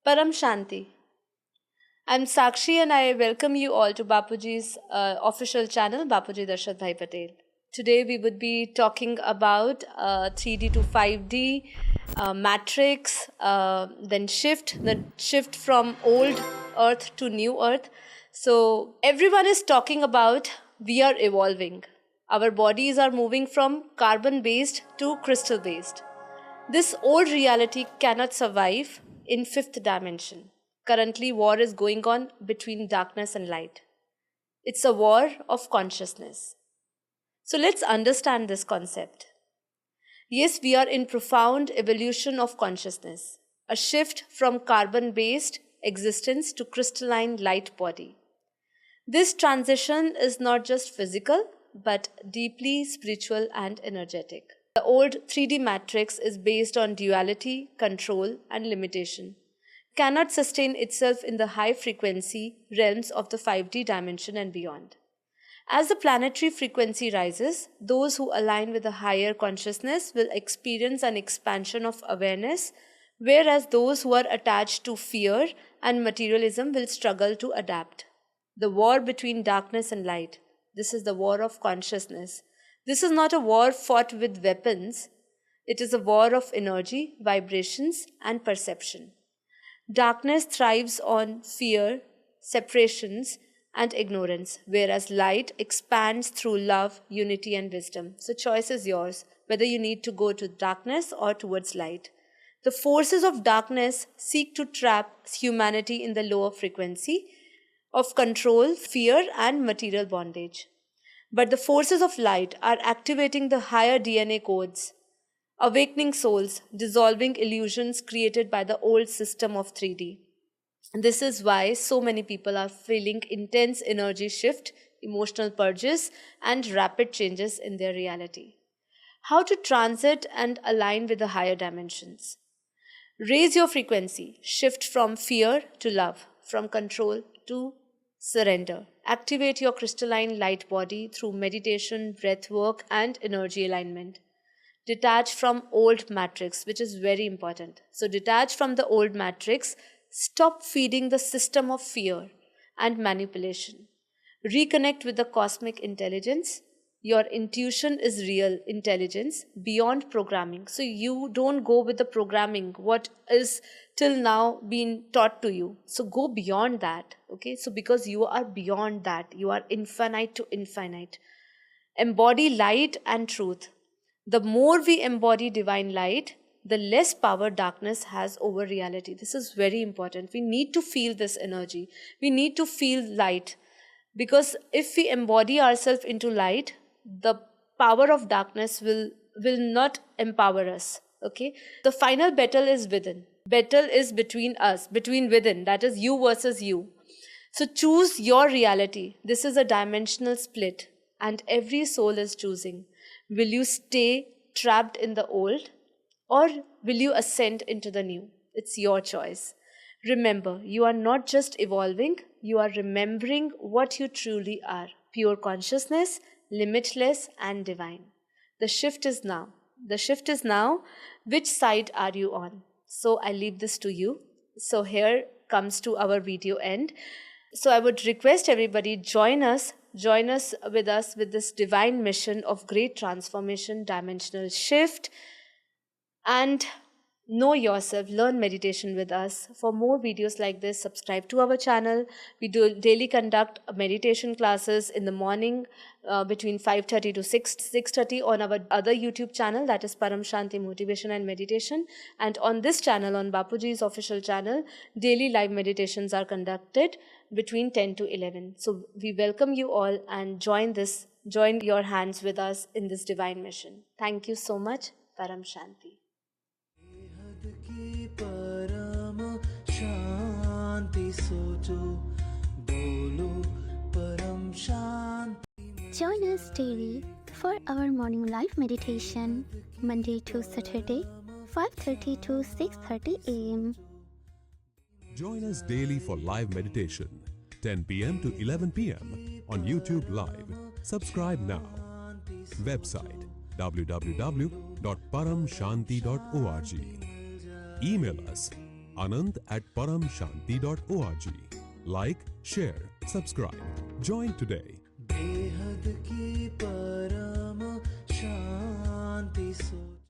Param Shanti. I'm Sakshi and I welcome you all to Bapuji's official channel, Bapuji Darshad Bhai Patel. Today we would be talking about 3D to 5D, matrix, then the shift from old earth to new earth. So everyone is talking about we are evolving. Our bodies are moving from carbon based to crystal based. This old reality cannot survive in fifth dimension. Currently, war is going on between darkness and light. It's a war of consciousness. So let's understand this concept. Yes, we are in profound evolution of consciousness, a shift from carbon based existence to crystalline light body. This transition is not just physical, but deeply spiritual and energetic. The old 3D matrix is based on duality, control, and limitation, cannot sustain itself in the high frequency realms of the 5D dimension and beyond. As the planetary frequency rises, those who align with a higher consciousness will experience an expansion of awareness, whereas those who are attached to fear and materialism will struggle to adapt. The war between darkness and light. This is the war of consciousness. This is not a war fought with weapons. It is a war of energy, vibrations, and perception. Darkness thrives on fear, separations, and ignorance, whereas light expands through love, unity, and wisdom. So, choice is yours whether you need to go to darkness or towards light. The forces of darkness seek to trap humanity in the lower frequency of control, fear, and material bondage. But the forces of light are activating the higher DNA codes, awakening souls, dissolving illusions created by the old system of 3D. This is why so many people are feeling intense energy shift, emotional purges, and rapid changes in their reality. How to transit and align with the higher dimensions. Raise your frequency, shift from fear to love, from control to surrender. Activate your crystalline light body through meditation, breath work, and energy alignment. Detach from old matrix, which is very important. So, detach from the old matrix, stop feeding the system of fear and manipulation. Reconnect with the cosmic intelligence. Your intuition is real intelligence beyond programming. So you don't go with the programming, what is till now being taught to you. So go beyond that. Okay. So because you are beyond that, you are infinite to infinite. Embody light and truth. The more we embody divine light, the less power darkness has over reality. This is very important. We need to feel this energy. We need to feel light. Because if we embody ourselves into light, the power of darkness will not empower us. Okay? The final battle is within. Battle is between us, between within. That is you versus you. So choose your reality. This is a dimensional split, and every soul is choosing. Will you stay trapped in the old, or will you ascend into the new? It's your choice. Remember, you are not just evolving, you are remembering what you truly are: pure consciousness, limitless, and divine. The shift is now. The shift is now. Which side are you on? So I leave this to you. So here comes to our video end. So I would request everybody join us with this divine mission of great transformation, dimensional shift, and know yourself. Learn meditation with us. For more videos like this, subscribe to our channel. We do daily conduct meditation classes in the morning between 5:30 to 6:30 on our other YouTube channel, that is Param Shanti Motivation and Meditation. And on this channel, on Bapuji's official channel, daily live meditations are conducted between 10 to 11. So we welcome you all and join your hands with us in this divine mission. Thank you so much. Param Shanti. की परम शांति सोचो बोलो परम शांति. Join us daily for our morning live meditation, Monday to Saturday, 5:30 to 6:30 a.m. Join us daily for live meditation, 10 p.m. to 11 p.m. on YouTube Live. Subscribe now. Website www.paramshanti.org. Email us anand@paramshanti.org. Like, share, subscribe. Join today. बेहद की